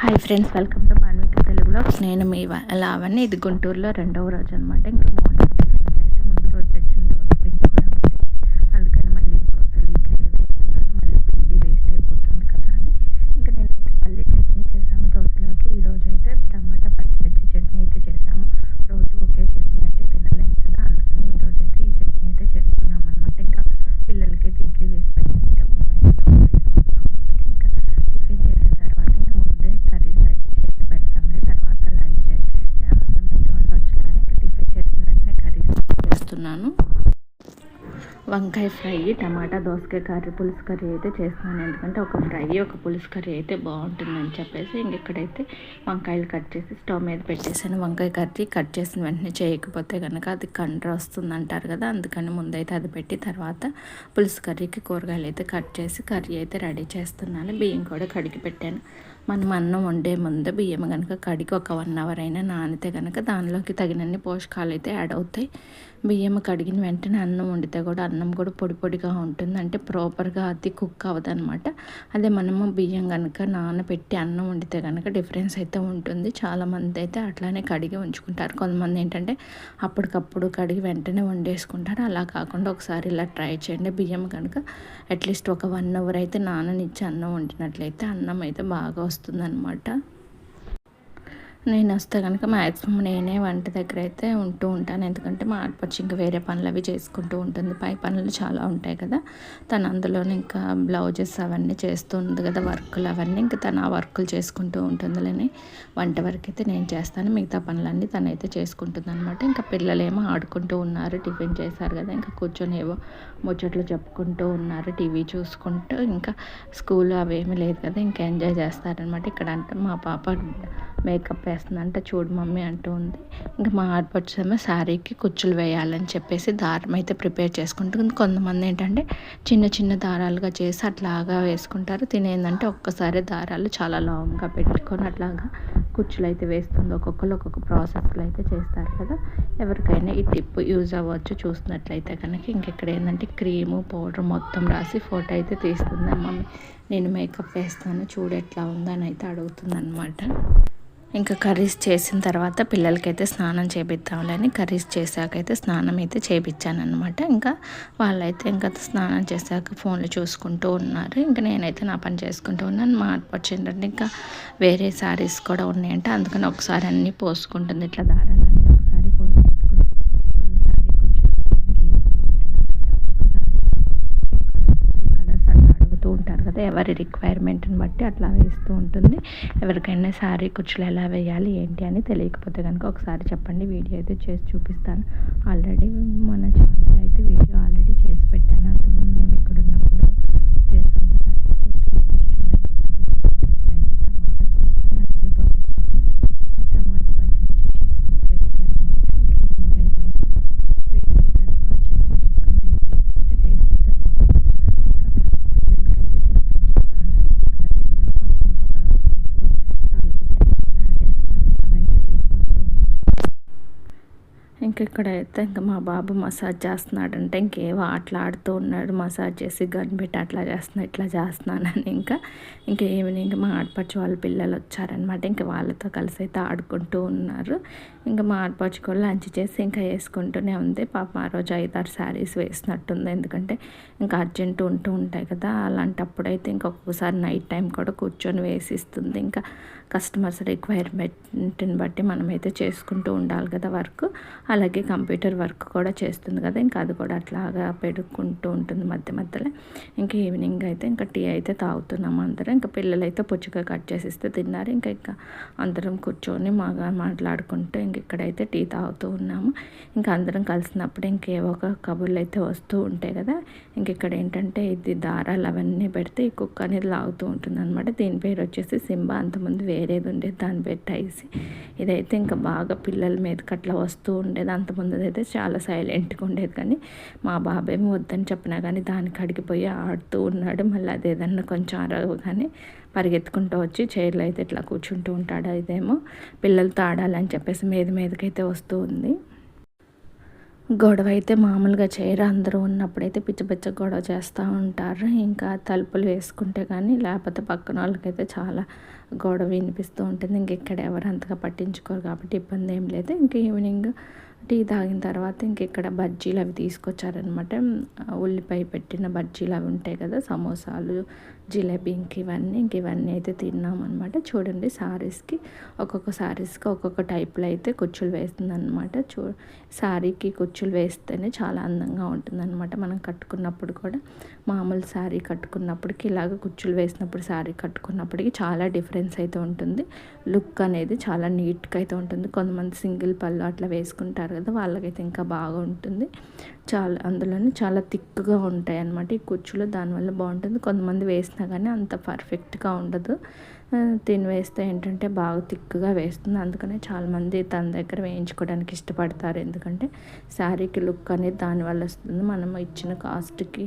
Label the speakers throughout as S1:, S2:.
S1: Hi friends, welcome to Manvika తెలుగులో. నేను మీ లావణ్య. ఇది గుంటూరులో రెండవ రోజు అనమాట. ఇంకా మార్నింగ్ టిఫిన్కి అయితే ముందు రోజు తెచ్చిన దోశ పిండి కూడా ఉంది. అందుకని మళ్ళీ దోశలు ఇడ్లీ వేస్తున్నాను. మళ్ళీ పిండి వేస్ట్ అయిపోతుంది కదా అని ఇంకా నేనైతే పల్లీ చట్నీ చేసాము దోశలోకి. ఈరోజు అయితే టమాటా పచ్చిమిర్చి చట్నీ అయితే చేసాము. రోజు ఒకే చట్నీ అంటే తినలేము కదా, అందుకని ఈరోజు అయితే ఈ చట్నీ అయితే చేస్తున్నాం అనమాట. ఇంకా పిల్లలకైతే ఇడ్లీ వేసి పెట్టాను. ఇంకా మేమైతే దోశ వేసుకుంటాం. ఇంకా టిఫిన్ చేసిన తర్వాత ఇంకా ముందే కర్రీస్ అయితే చేసి పెడతాంలే, తర్వాత లంచ్ అన్నం అయితే వండొచ్చు కానీ ఇంకా టిఫిన్ చేసిన వెంటనే కర్రీస్ చేస్తున్నాను. వంకాయ ఫ్రై, టమాటా దోసకాయ కర్రీ, పులుసు కర్రీ అయితే చేస్తున్నాను. ఎందుకంటే ఒక ఫ్రై ఒక పులుసు కర్రీ అయితే బాగుంటుందని చెప్పేసి ఇక్కడైతే వంకాయలు కట్ చేసి స్టవ్ మీద పెట్టేసాను. వంకాయ కర్రీ కట్ చేసిన వెంటనే చేయకపోతే కనుక అది కండ్ర వస్తుంది అంటారు కదా, అందుకని ముందైతే అది పెట్టి తర్వాత పులుసు కర్రీకి కూరగాయలు అయితే కట్ చేసి కర్రీ అయితే రెడీ చేస్తున్నాను. బియ్యం కూడా కడిగి పెట్టాను. మనం అన్నం వండే ముందు బియ్యం కనుక కడిగి ఒక 1 అవర్ అయినా నానితే కనుక దానిలోకి తగినన్ని పోషకాలు అయితే యాడ్ అవుతాయి. బియ్యం కడిగిన వెంటనే అన్నం వండితే కూడా అన్నం కూడా పొడి పొడిగా ఉంటుంది, అంటే ప్రాపర్గా అది కుక్ అవ్వదు అనమాట. అదే మనము బియ్యం కనుక నానబెట్టి అన్నం వండితే కనుక డిఫరెన్స్ అయితే ఉంటుంది. చాలామంది అయితే అట్లానే కడిగి ఉంచుకుంటారు. కొంతమంది ఏంటంటే అప్పటికప్పుడు కడిగి వెంటనే వండేసుకుంటారు. అలా కాకుండా ఒకసారి ఇలా ట్రై చేయండి. బియ్యం కనుక అట్లీస్ట్ ఒక 1 అవర్ అయితే నాననిచ్చి అన్నం వండినట్లయితే అన్నం అయితే బాగా వస్తుందన్నమాట. నేను వస్తే కనుక మ్యాక్సిమం నేనే వంట దగ్గర అయితే ఉంటూ ఉంటాను. ఎందుకంటే మా ఆడపడుచు ఇంకా వేరే పనులు అవి చేసుకుంటూ ఉంటుంది. పై పనులు చాలా ఉంటాయి కదా, తను అందులోనే ఇంకా బ్లౌజెస్ అవన్నీ చేస్తుంది కదా, వర్కులు అవన్నీ ఇంకా తను ఆ వర్కులు చేసుకుంటూ ఉంటుందిలేని వంట వరకు అయితే నేను చేస్తాను. మిగతా పనులన్నీ తనైతే చేసుకుంటుంది అనమాట. ఇంకా పిల్లలేమో ఆడుకుంటూ ఉన్నారు. టిఫిన్ చేశారు కదా, ఇంకా కూర్చొని ఏవో ముచ్చట్లు చెప్పుకుంటూ ఉన్నారు, టీవీ చూసుకుంటూ. ఇంకా స్కూల్ అవేమీ లేదు కదా, ఇంకా ఎంజాయ్ చేస్తారనమాట. ఇక్కడ అంటే మా పాప మేకప్ వేస్తుందంట, చూడు మమ్మీ అంటూ ఉంది. ఇంకా మా ఆడపడుచేమో శారీకి కుచ్చులు వేయాలని చెప్పేసి దారం అయితే ప్రిపేర్ చేసుకుంటుంది. కొంతమంది ఏంటంటే చిన్న చిన్న దారాలుగా చేసి అట్లాగా వేసుకుంటారు. తినేందంటే ఒక్కసారి దారాలు చాలా లాంగ్గా పెట్టుకొని అట్లాగా కుచ్చులు అయితే వేస్తుంది. ఒక్కొక్కరు ఒక్కొక్క ప్రాసెస్లో అయితే చేస్తారు కదా. ఎవరికైనా ఈ టిప్ యూజ్ అవ్వచ్చు చూసినట్లయితే కనుక. ఇంకెక్కడ ఏంటంటే క్రీము పౌడర్ మొత్తం రాసి ఫోటో అయితే తీస్తుంది. మమ్మీ నేను మేకప్ వేస్తాను చూడు ఎట్లా ఉందని అయితే అడుగుతుంది అనమాట. ఇంకా కర్రీస్ చేసిన తర్వాత పిల్లలకైతే స్నానం చేపిద్దాంలని కర్రీస్ చేశాకైతే స్నానం అయితే చేయించాను అనమాట. ఇంకా వాళ్ళైతే ఇంకా స్నానం చేశాక ఫోన్లు చూసుకుంటూ ఉన్నారు. ఇంకా నేనైతే నా పని చేసుకుంటూ ఉన్నాను. మా ఆడపడుచు ఏంటంటే ఇంకా వేరే శారీస్ కూడా ఉన్నాయంటే అందుకని ఒకసారి అన్నీ పోసుకుంటుంది. ఇట్లా దారాలన్నీ ఒకసారి పోసి పెట్టుకుంటే శారీ కలర్స్ అట్లా అడుగుతూ ఉంటారు కదా, ఎవరి రిక్వైర్మెంట్ని బట్టి అట్లా వేస్తూ ఉంటుంది. ఎవరికైనా శారీ కుచ్చులు ఎలా వేయాలి ఏంటి అని తెలియకపోతే కనుక ఒకసారి చెప్పండి, వీడియో అయితే చేసి చూపిస్తాను. ఆల్రెడీ మన ఛానల్ అయితే వీడియో ఆల్రెడీ చేసి పెట్టాను. అంతకుముందు మేము ఇక్కడ ఉన్నప్పుడు చేసాం కదా. ఈరోజు చూడండి ఫ్రై, టమాటా దోసకాయ అలాగే పొద్దు చేసిన టమాటా పచ్చిమిర్చి చట్నీ అనమాట. ఈ 3 అయితే వేసుకున్నాం. వేడి వేడి అన్నంలో చట్నీ వేసుకుని నెయ్యి వేసుకుంటే టేస్ట్ అయితే బాగుంటుంది కదా. ఇంకా పిల్లలకైతే తినిపించేస్తాను. ఇంకా ఇక్కడైతే ఇంకా మా బాబు మసాజ్ చేస్తున్నాడంటే ఇంకేవో ఆటలు ఆడుతూ ఉన్నాడు. మసాజ్ చేసి గన్ పెట్టి అట్లా చేస్తున్నా ఇట్లా చేస్తున్నానని ఇంకా ఈవినింగ్ మా ఆడపడుచు వాళ్ళ పిల్లలు వచ్చారనమాట. ఇంకా వాళ్ళతో కలిసి అయితే ఆడుకుంటూ ఉన్నారు. ఇంకా మా ఆడపడుచు కూడా లంచ్ చేసి ఇంకా వేసుకుంటూనే ఉంది. పాప ఆ రోజు 5-6 శారీస్ వేసినట్టుంది. ఎందుకంటే ఇంకా అర్జెంట్ ఉంటూ ఉంటాయి కదా, అలాంటప్పుడైతే ఇంకొకసారి నైట్ టైం కూడా కూర్చొని వేసిస్తుంది. ఇంకా కస్టమర్స్ రిక్వైర్మెంట్ని బట్టి మనమైతే చేసుకుంటూ ఉండాలి కదా వర్క్. అలాగే కంప్యూటర్ వర్క్ కూడా చేస్తుంది కదా, ఇంకా అది కూడా అట్లాగా పెడుకుంటూ ఉంటుంది మధ్య మధ్యలో. ఇంకా ఈవినింగ్ అయితే ఇంకా టీ అయితే తాగుతున్నాము అందరం. ఇంకా పిల్లలు అయితే పుచ్చుగా కట్ చేసిస్తే తిన్నారు. ఇంకా అందరం కూర్చొని మాట్లాడుకుంటూ ఇక్కడైతే టీ తాగుతూ ఉన్నాము. ఇంకా అందరం కలిసినప్పుడు ఇంకేవో ఒక కబుర్లు అయితే వస్తూ ఉంటాయి కదా. ఇక్కడ ఏంటంటే ఇది దారాలు అవన్నీ పెడితే ఈ కుక్క అనేది లాగుతూ ఉంటుంది అనమాట. దీని పేరు వచ్చేసి సింబా. అంతకుముందు వేరేది ఉండేది, దాని పేరు టైసి. ఇదైతే ఇంకా బాగా పిల్లల మీదకి అట్లా వస్తూ ఉండేది. అంతకుముందు అయితే చాలా సైలెంట్గా ఉండేది, కానీ మా బాబేమో వద్దని చెప్పినా కానీ దానికి అడిగిపోయి ఆడుతూ ఉన్నాడు. మళ్ళీ అదేదన్నా కొంచెం అరవగానే పరిగెత్తుకుంటూ వచ్చి చైర్లో అయితే ఇట్లా కూర్చుంటూ ఉంటాడు. ఇదేమో పిల్లలతో ఆడాలని చెప్పేసి మీదకైతే వస్తూ ఉంది. గొడవ అయితే మామూలుగా చేయరు. అందరూ ఉన్నప్పుడైతే పిచ్చ పిచ్చ గొడవ చేస్తూ ఉంటారు. ఇంకా తలుపులు వేసుకుంటే కానీ లేకపోతే పక్కన వాళ్ళకైతే చాలా గొడవ వినిపిస్తూ ఉంటుంది. ఇక్కడ ఎవరు అంతగా పట్టించుకోరు కాబట్టి ఇబ్బంది ఏం లేదు. ఇంకా ఈవినింగ్ టీ తాగిన తర్వాత ఇక్కడ బజ్జీలు అవి తీసుకొచ్చారనమాట. ఉల్లిపాయ పెట్టిన బజ్జీలు అవి ఉంటాయి కదా, సమోసాలు, జిలేబీ, ఇవన్నీ అయితే తిన్నామన్నమాట. చూడండి ఒక్కొక్క శారీస్కి ఒక్కొక్క టైప్లో అయితే కుచ్చులు వేస్తుందన్నమాట. శారీకి కుచ్చులు వేస్తేనే చాలా అందంగా ఉంటుందన్నమాట. మనం కట్టుకున్నప్పుడు కూడా మామూలు శారీ కట్టుకున్నప్పటికి ఇలాగ కుచ్చులు వేసినప్పుడు శారీ కట్టుకున్నప్పటికి చాలా డిఫరెన్స్ అయితే ఉంటుంది. లుక్ అనేది చాలా నీట్గా అయితే ఉంటుంది. కొంతమంది సింగిల్ పళ్ళు అట్లా వేసుకుంటారు కదా, వాళ్ళకైతే ఇంకా బాగా ఉంటుంది. అందులోనే చాలా థిక్గా ఉంటాయి అన్నమాట ఈ కుచ్చులు. దానివల్ల బాగుంటుంది. కొంతమంది వేసినా కానీ అంత పర్ఫెక్ట్గా ఉండదు. వేస్తే ఏంటంటే బాగా థిక్గా వేస్తుంది. అందుకనే చాలామంది తన దగ్గర వేయించుకోవడానికి ఇష్టపడతారు. ఎందుకంటే శారీకి లుక్ అనేది దానివల్ల వస్తుంది. మనం ఇచ్చిన కాస్ట్కి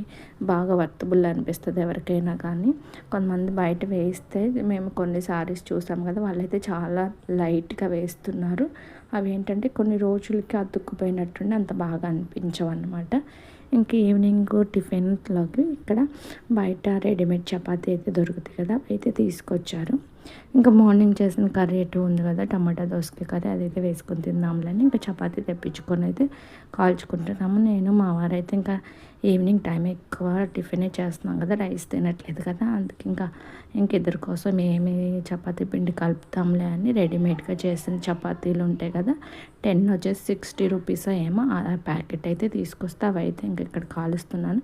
S1: బాగా వర్తబుల్ అనిపిస్తుంది ఎవరికైనా కానీ. కొంతమంది బయట వేయిస్తే మేము కొన్ని శారీస్ చూసాం కదా, వాళ్ళైతే చాలా లైట్గా వేస్తున్నారు. అవి ఏంటంటే కొన్ని రోజులకి అతుక్కుపోయినట్టుండి అంత బాగా అనిపించవు అన్నమాట. ఈవినింగ్ టిఫిన్లోకి ఇక్కడ బయట రెడీమేడ్ చపాతీ అయితే దొరుకుతాయి కదా, అయితే తీసుకొచ్చారు. మార్నింగ్ చేసిన కర్రీ ఎటు ఉంది కదా, టమాటా దోసకాయ కర్రీ, అదైతే వేసుకొని తిందాంలని చపాతీ తెప్పించుకొని అయితే కాల్చుకుంటున్నాము. నేను మా వారైతే ఈవినింగ్ టైం ఎక్కువ టిఫినే చేస్తున్నాం కదా, రైస్ తినట్లేదు కదా, అందుకే ఇద్దరి కోసం ఏమి చపాతీ పిండి కలుపుతాంలే అని రెడీమేడ్గా చేసిన చపాతీలు ఉంటాయి కదా, 10 వచ్చేసి 60 రూపీస్ ఏమో ఆ ప్యాకెట్ అయితే తీసుకొస్తే అవి అయితే ఇక్కడ కాలుస్తున్నాను.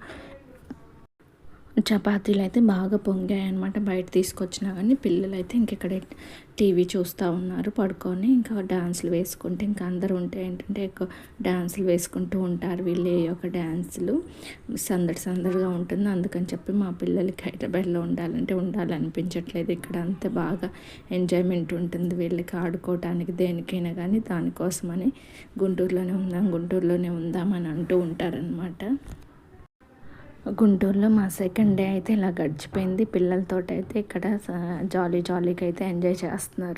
S1: చపాతీలు అయితే బాగా పొంగాయి అనమాట. బయట తీసుకొచ్చినా కానీ పిల్లలు అయితే ఇక్కడ టీవీ చూస్తూ ఉన్నారు పడుకొని. డ్యాన్సులు వేసుకుంటే అందరూ ఉంటే ఏంటంటే ఎక్కువ డ్యాన్సులు వేసుకుంటూ ఉంటారు. వీళ్ళు ఒక డ్యాన్సులు సందడిగా ఉంటుంది. అందుకని చెప్పి మా పిల్లలకి హైదరాబాద్లో ఉండాలనిపించట్లేదు. ఇక్కడ అంతే బాగా ఎంజాయ్మెంట్ ఉంటుంది వీళ్ళకి ఆడుకోవటానికి, దేనికైనా కానీ. దానికోసమని గుంటూరులోనే ఉందామని అంటూ ఉంటారనమాట. గుంటూరులో మా సెకండ్ డే అయితే ఇలా గడిచిపోయింది. పిల్లలతో అయితే ఇక్కడ జాలీగా అయితే ఎంజాయ్ చేస్తున్నారు.